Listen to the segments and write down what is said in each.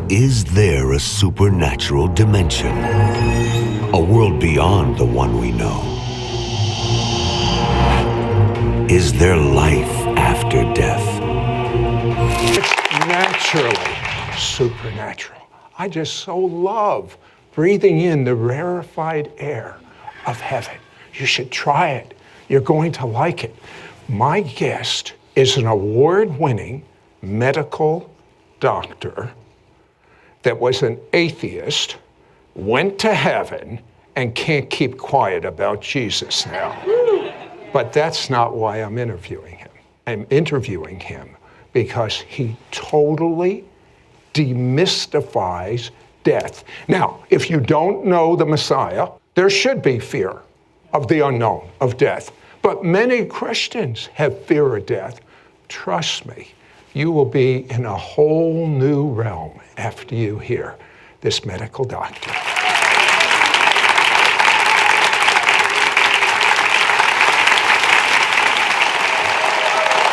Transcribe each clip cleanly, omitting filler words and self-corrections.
Is there a supernatural dimension? A world beyond the one we know? Is there life after death? It's naturally supernatural. I just so love breathing in the rarefied air of heaven. You should try it. You're going to like it. My guest is an award-winning medical doctor that was an atheist, went to heaven, and can't keep quiet about Jesus now. But that's not why I'm interviewing him. I'm interviewing him because he totally demystifies death. Now, if you don't know the Messiah, there should be fear of the unknown, of death. But many Christians have fear of death. Trust me, you will be in a whole new realm after you hear this medical doctor.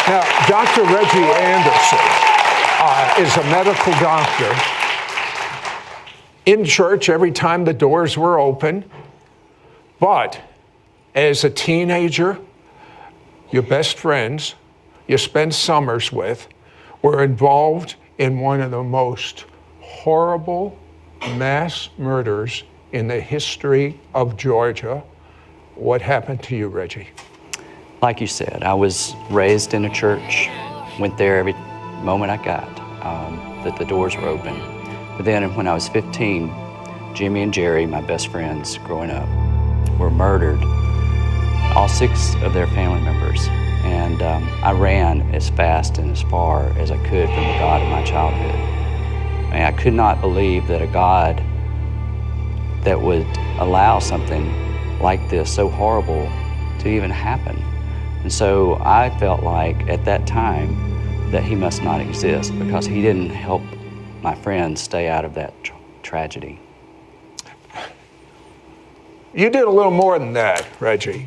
Now, Dr. Reggie Anderson is a medical doctor in church every time the doors were open. But as a teenager, your best friends you spend summers with were involved in one of the most horrible mass murders in the history of Georgia. What happened to you, Reggie? Like you said, I was raised in a church, went there every moment I got, that the doors were open. But then when I was 15, Jimmy and Jerry, my best friends growing up, were murdered, all 6 of their family members. And I ran as fast and as far as I could from the God of my childhood. I mean, I could not believe that a God that would allow something like this, so horrible, to even happen. And so I felt like at that time that he must not exist because he didn't help my friends stay out of that tragedy. You did a little more than that, Reggie.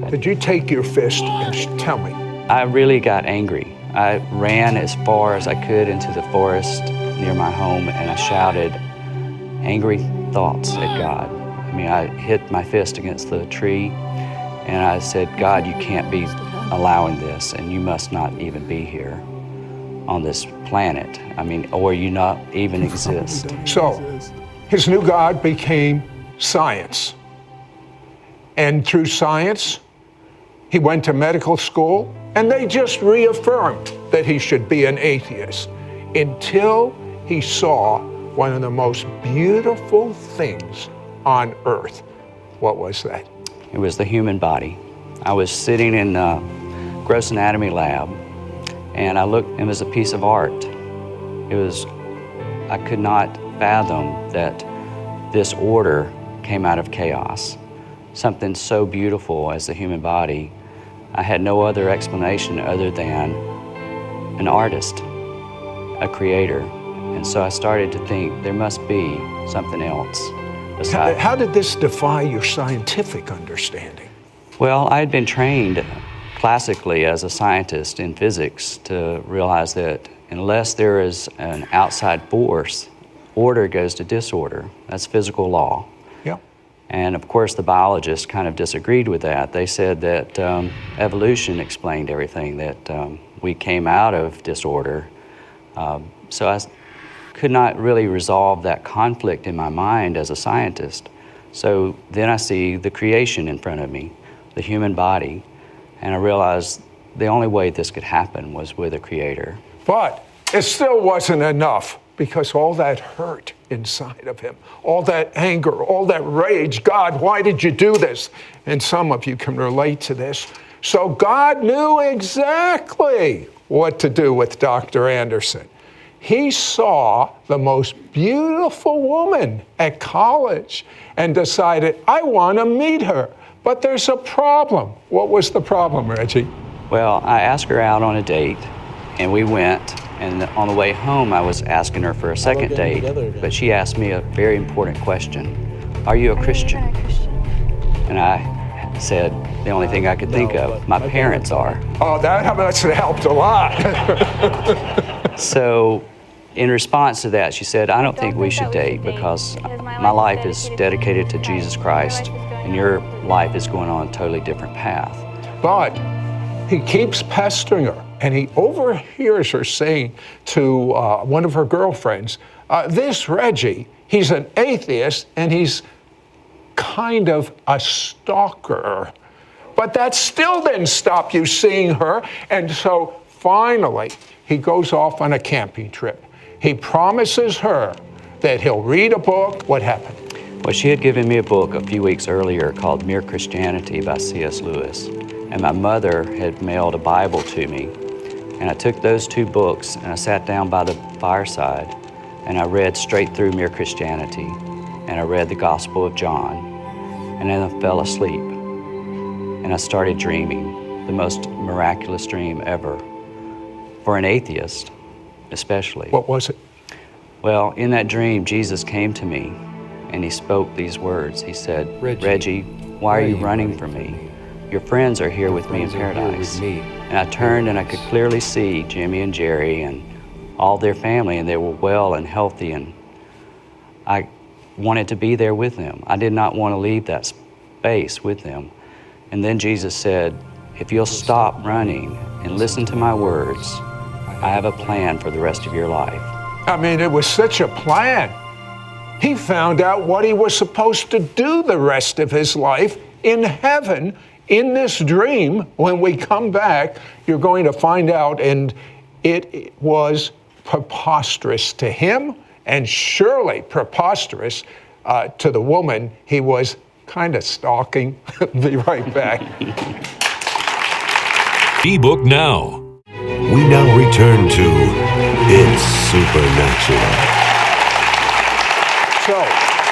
Did you take your fist and tell me? I really got angry. I ran as far as I could into the forest near my home and I shouted angry thoughts at God. I mean, I hit my fist against the tree and I said, God, you can't be allowing this and you must not even be here on this planet. I mean, or you not even exist. So his new God became science. And through science, he went to medical school, and they just reaffirmed that he should be an atheist until he saw one of the most beautiful things on earth. What was that? It was the human body. I was sitting in the gross anatomy lab, and I looked, it was a piece of art. I could not fathom that this order came out of chaos. Something so beautiful as the human body, I had no other explanation other than an artist, a creator. And so I started to think there must be something else besides. How did this defy your scientific understanding? Well, I had been trained classically as a scientist in physics to realize that unless there is an outside force, order goes to disorder. That's physical law. And of course, the biologists kind of disagreed with that. They said that evolution explained everything, that we came out of disorder. So I could not really resolve that conflict in my mind as a scientist. So then I see the creation in front of me, the human body, and I realized the only way this could happen was with a creator. But it still wasn't enough, because all that hurt inside of him, all that anger, all that rage, God, why did you do this? And some of you can relate to this. So God knew exactly what to do with Dr. Anderson. He saw the most beautiful woman at college and decided, I want to meet her. But there's a problem. What was the problem, Reggie? Well, I asked her out on a date, and we went. And on the way home, I was asking her for a second date, but she asked me a very important question. Are you a Christian? And I said, the only thing I could think of, my parents are. Oh, that must have helped a lot. So in response to that, she said, I don't think we should date because my life is dedicated to Jesus Christ and your life is going on a totally different path. But he keeps pestering her, and he overhears her saying to one of her girlfriends, this Reggie, he's an atheist and he's kind of a stalker. But that still didn't stop you seeing her. And so finally, he goes off on a camping trip. He promises her that he'll read a book. What happened? Well, she had given me a book a few weeks earlier called Mere Christianity by C.S. Lewis. And my mother had mailed a Bible to me. And I took those two books and I sat down by the fireside and I read straight through Mere Christianity. And I read the Gospel of John. And then I fell asleep. And I started dreaming, the most miraculous dream ever. For an atheist, especially. What was it? Well, in that dream, Jesus came to me and he spoke these words. He said, Reggie, why are you running from me? Your friends are here with me in paradise. And I turned and I could clearly see Jimmy and Jerry and all their family, and they were well and healthy, and I wanted to be there with them. I did not want to leave that space with them. And then Jesus said, if you'll stop running and listen to my words, I have a plan for the rest of your life. I mean, it was such a plan. He found out what he was supposed to do the rest of his life in heaven. In this dream, when we come back, you're going to find out, and it was preposterous to him, and surely preposterous to the woman he was kind of stalking. Be right back. Ebook now. We now return to It's Supernatural. So,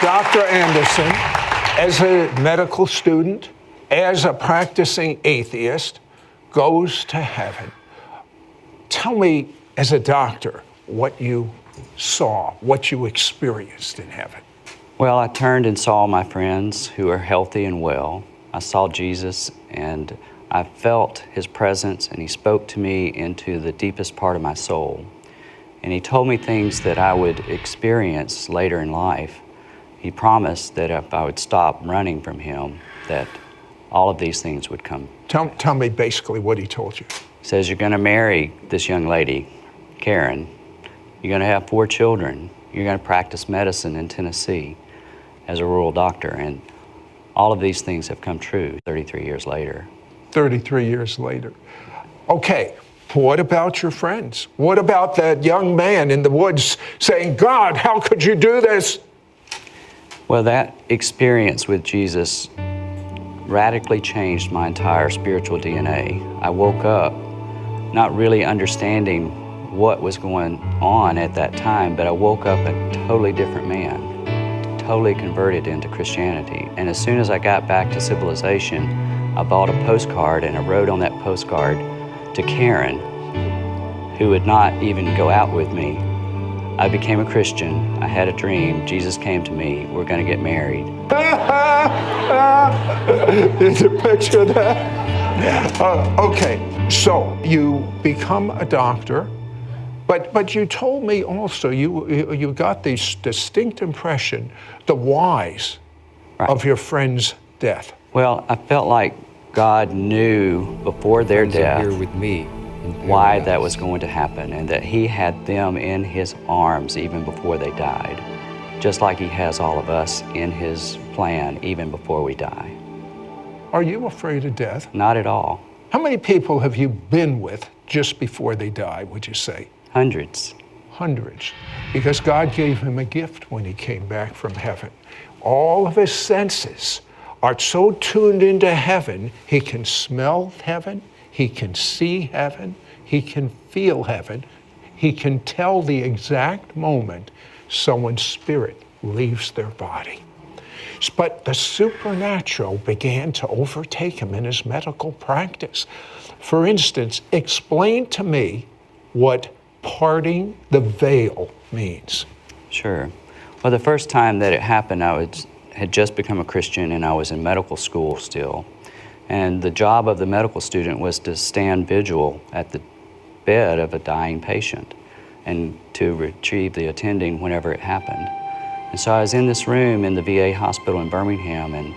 Dr. Anderson, as a medical student, as a practicing atheist, goes to heaven. Tell me, as a doctor, what you saw, what you experienced in heaven. Well, I turned and saw my friends who are healthy and well. I saw Jesus and I felt his presence, and he spoke to me into the deepest part of my soul. And he told me things that I would experience later in life. He promised that if I would stop running from him, that all of these things would come. Tell me basically what he told you. He says, you're going to marry this young lady, Karen. You're going to have 4 children. You're going to practice medicine in Tennessee as a rural doctor. And all of these things have come true 33 years later. 33 years later. Okay, what about your friends? What about that young man in the woods saying, God, how could you do this? Well, that experience with Jesus radically changed my entire spiritual DNA. I woke up not really understanding what was going on at that time, but I woke up a totally different man, totally converted into Christianity. And as soon as I got back to civilization, I bought a postcard and I wrote on that postcard to Karen, who would not even go out with me. I became a Christian. I had a dream. Jesus came to me. We're going to get married. Did you picture that? Okay, so you become a doctor, but you told me also you got this distinct impression, the whys of your friend's death. Well, I felt like God knew before their death why that was going to happen, and that he had them in his arms even before they died, just like he has all of us in his plan even before we die. Are you afraid of death? Not at all. How many people have you been with just before they die, would you say? Hundreds. Hundreds. Because God gave him a gift when he came back from heaven. All of his senses are so tuned into heaven, he can smell heaven, he can see heaven, he can feel heaven, he can tell the exact moment someone's spirit leaves their body. But the supernatural began to overtake him in his medical practice. For instance, explain to me what parting the veil means. Sure. Well, the first time that it happened, I had just become a Christian and I was in medical school still. And the job of the medical student was to stand vigil at the bed of a dying patient. and to retrieve the attending whenever it happened. And so I was in this room in the VA hospital in Birmingham, and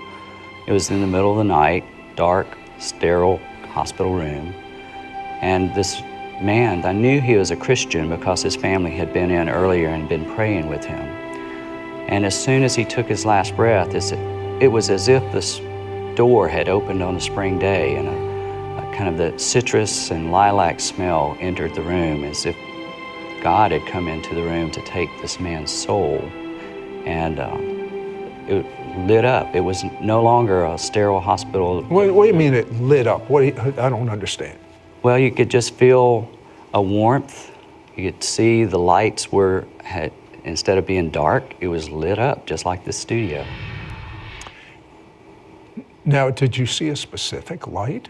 it was in the middle of the night, dark, sterile hospital room. And this man, I knew he was a Christian because his family had been in earlier and been praying with him. And as soon as he took his last breath, it was as if this door had opened on a spring day, and a kind of the citrus and lilac smell entered the room, as if God had come into the room to take this man's soul. And it lit up. It was no longer a sterile hospital. What do you mean it lit up? I don't understand. Well, you could just feel a warmth. You could see the lights instead of being dark, it was lit up, just like the studio. Now, did you see a specific light?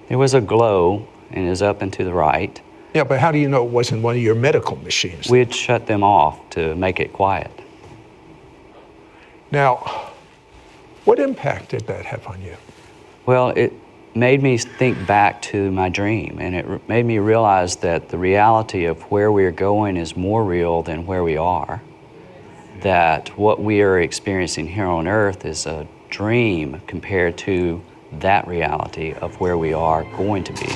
There was a glow, and it was up and to the right. Yeah, but how do you know it wasn't one of your medical machines? We had shut them off to make it quiet. Now, what impact did that have on you? Well, it made me think back to my dream, and it made me realize that the reality of where we're going is more real than where we are. That what we are experiencing here on earth is a dream compared to that reality of where we are going to be.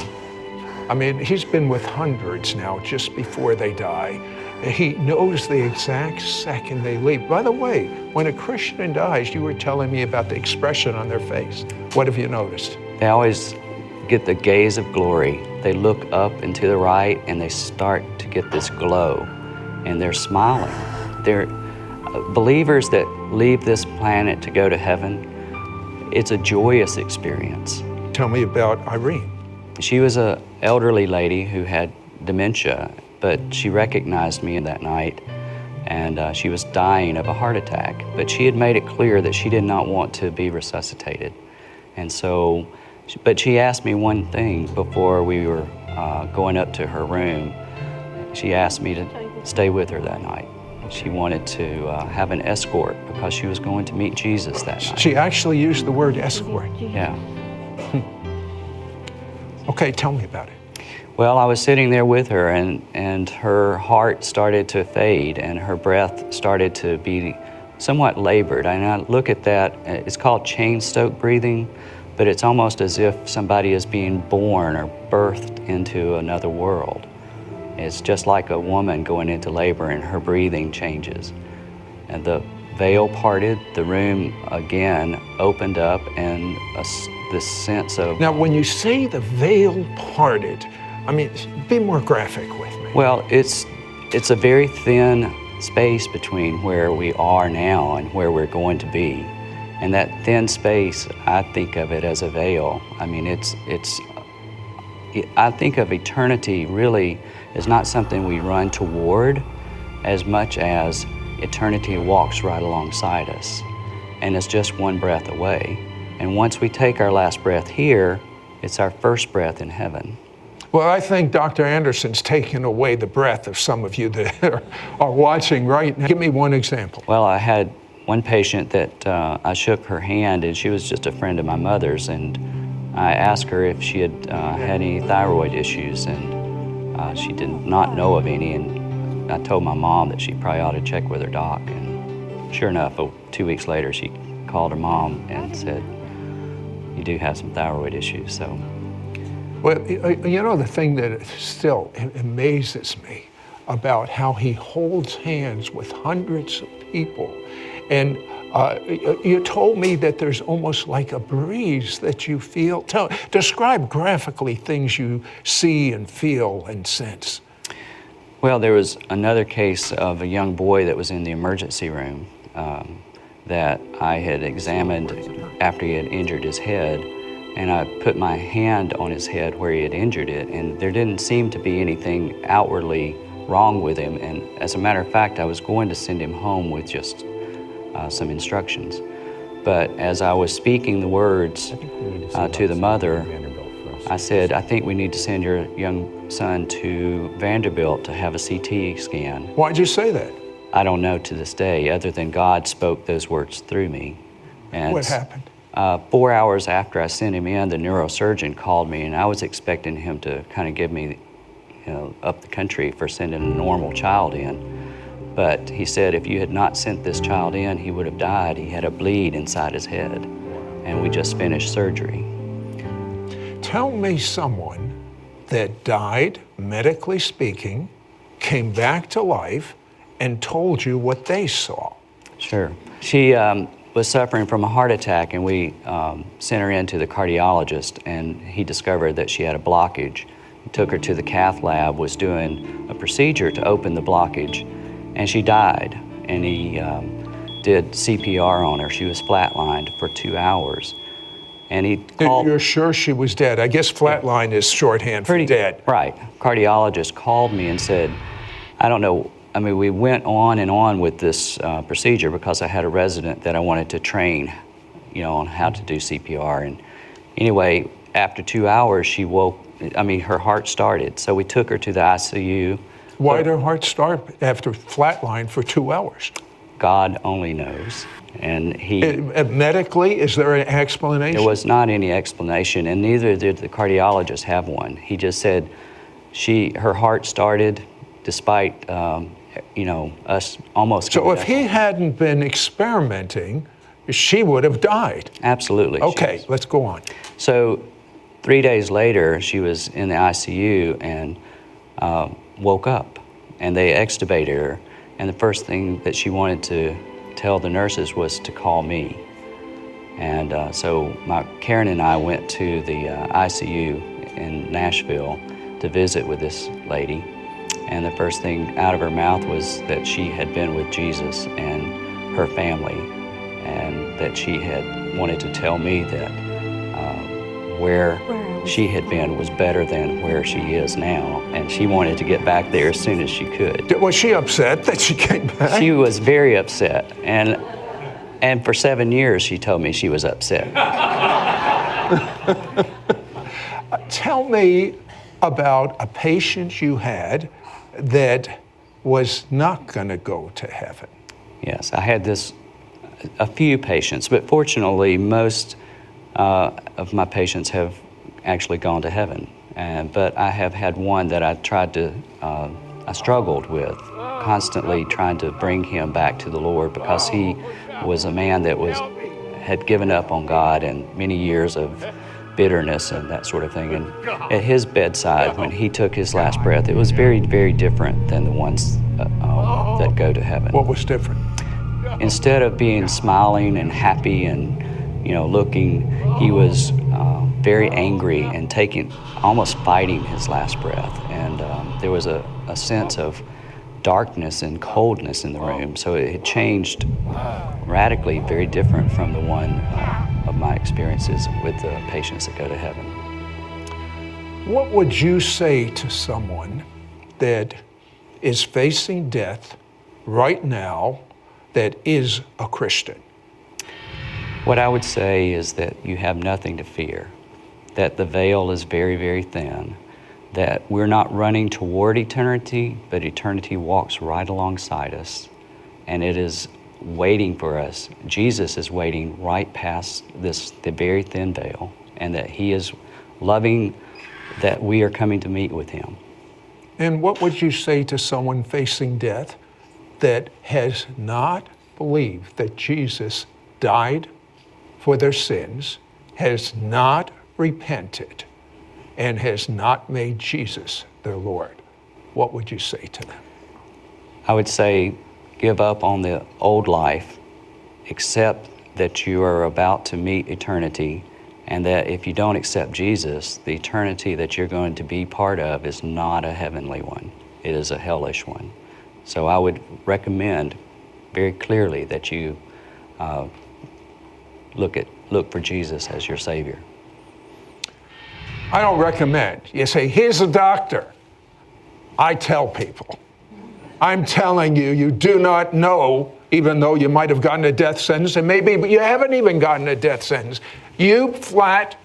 I mean, he's been with hundreds now just before they die. He knows the exact second they leave. By the way, when a Christian dies, you were telling me about the expression on their face. What have you noticed? They always get the gaze of glory. They look up and to the right, and they start to get this glow, and they're smiling. They're believers that leave this planet to go to heaven. It's a joyous experience. Tell me about Irene. She was an elderly lady who had dementia, but she recognized me that night, and she was dying of a heart attack. But she had made it clear that she did not want to be resuscitated. And so, but she asked me one thing before we were going up to her room. She asked me to stay with her that night. She wanted to have an escort because she was going to meet Jesus that night. She actually used the word escort. Yeah. Okay, tell me about it. Well, I was sitting there with her, and her heart started to fade, and her breath started to be somewhat labored. And I look at that, it's called chain stoke breathing, but it's almost as if somebody is being born or birthed into another world. It's just like a woman going into labor, and her breathing changes. And the veil parted, the room again opened up, and this sense of... Now, when you say the veil parted, I mean, be more graphic with me. Well, it's a very thin space between where we are now and where we're going to be. And that thin space, I think of it as a veil. I mean, I think of eternity really as not something we run toward as much as eternity walks right alongside us. And it's just one breath away. And once we take our last breath here, it's our first breath in heaven. Well, I think Dr. Anderson's taken away the breath of some of you that are watching right now. Give me one example. Well, I had one patient that I shook her hand, and she was just a friend of my mother's, and I asked her if she had had any thyroid issues, and she did not know of any, and I told my mom that she probably ought to check with her doc, and sure enough, 2 weeks later, she called her mom and said, "You do have some thyroid issues." So. Well, you know, the thing that still amazes me about how he holds hands with hundreds of people, and you told me that there's almost like a breeze that you feel. Describe graphically things you see and feel and sense. Well, there was another case of a young boy that was in the emergency room that I had examined after he had injured his head. And I put my hand on his head where he had injured it, and there didn't seem to be anything outwardly wrong with him. And as a matter of fact, I was going to send him home with just some instructions. But as I was speaking the words to the mother, I said, "I think we need to send your young son to Vanderbilt to have a CT scan." Why'd you say that? I don't know to this day, other than God spoke those words through me. And what happened? 4 hours after I sent him in, the neurosurgeon called me, and I was expecting him to kind of give me up the country for sending a normal child in. But he said if you had not sent this child in, he would have died. He had a bleed inside his head, and we just finished surgery. Tell me someone that died, medically speaking, came back to life, and told you what they saw. Sure. She was suffering from a heart attack, and we sent her in to the cardiologist, and he discovered that she had a blockage. He took her to the cath lab, was doing a procedure to open the blockage, and she died. And he did CPR on her. She was flatlined for 2 hours. And he called... You're sure she was dead? I guess flatline is shorthand for dead. Right. Cardiologist called me and said, I don't know, I mean, we went on and on with this procedure because I had a resident that I wanted to train, on how to do CPR. And anyway, after 2 hours, she woke, her heart started. So we took her to the ICU. Why did her heart start after flatline for 2 hours? God only knows. And medically, is there an explanation? There was not any explanation, and neither did the cardiologist have one. He just said her heart started despite, us almost... So if he hadn't been experimenting, she would have died. Absolutely. Okay, let's go on. So 3 days later, she was in the ICU and woke up, and they extubated her. And the first thing that she wanted to tell the nurses was to call me. And so Karen and I went to the ICU in Nashville to visit with this lady. And the first thing out of her mouth was that she had been with Jesus and her family, and that she had wanted to tell me that where she had been was better than where she is now, and she wanted to get back there as soon as she could. Was she upset that she came back? She was very upset, and for 7 years she told me she was upset. Tell me about a patient you had that was not going to go to heaven. Yes, I had a few patients, but fortunately most of my patients have actually gone to heaven. But I have had one that I struggled with, constantly trying to bring him back to the Lord, because he was a man that had given up on God and many years of bitterness and that sort of thing. And at his bedside, when he took his last breath, it was very, very different than the ones that go to heaven. What was different? Instead of being smiling and happy and looking, he was very angry and almost fighting his last breath. And there was a sense of darkness and coldness in the room. So it had changed radically, very different from the one of my experiences with the patients that go to heaven. What would you say to someone that is facing death right now that is a Christian? What I would say is that you have nothing to fear, that the veil is very, very thin, that we're not running toward eternity, but eternity walks right alongside us, and it is waiting for us. Jesus is waiting right past the very thin veil, and that he is loving that we are coming to meet with him. And what would you say to someone facing death that has not believed that Jesus died for their sins, has not repented, and has not made Jesus their Lord? What would you say to them? I would say, give up on the old life, accept that you are about to meet eternity, and that if you don't accept Jesus, the eternity that you're going to be part of is not a heavenly one. It is a hellish one. So I would recommend very clearly that you look for Jesus as your Savior. I don't recommend. You say, here's a doctor. I tell people, I'm telling you, you do not know, even though you might have gotten a death sentence, and maybe but you haven't even gotten a death sentence. You flat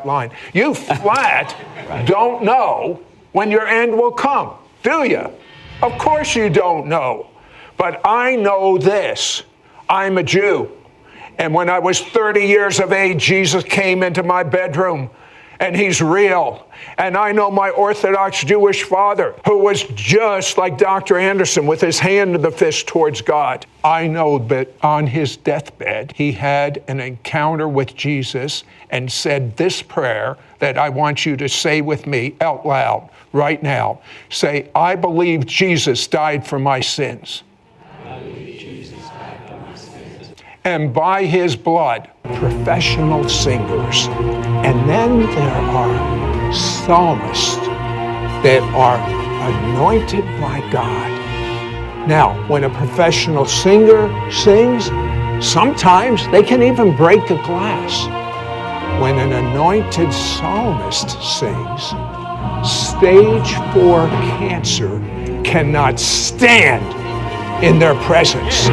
line, you flat right. Don't know when your end will come, do you? Of course you don't know. But I know this, I'm a Jew. And when I was 30 years of age, Jesus came into my bedroom and he's real. And I know my Orthodox Jewish father, who was just like Dr. Anderson with his hand in the fist towards God. I know that on his deathbed, he had an encounter with Jesus and said this prayer that I want you to say with me out loud right now. Say, I believe Jesus died for my sins. And by his blood, professional singers. And then there are psalmists that are anointed by God. Now, when a professional singer sings, sometimes they can even break a glass. When an anointed psalmist sings, stage 4 cancer cannot stand in their presence.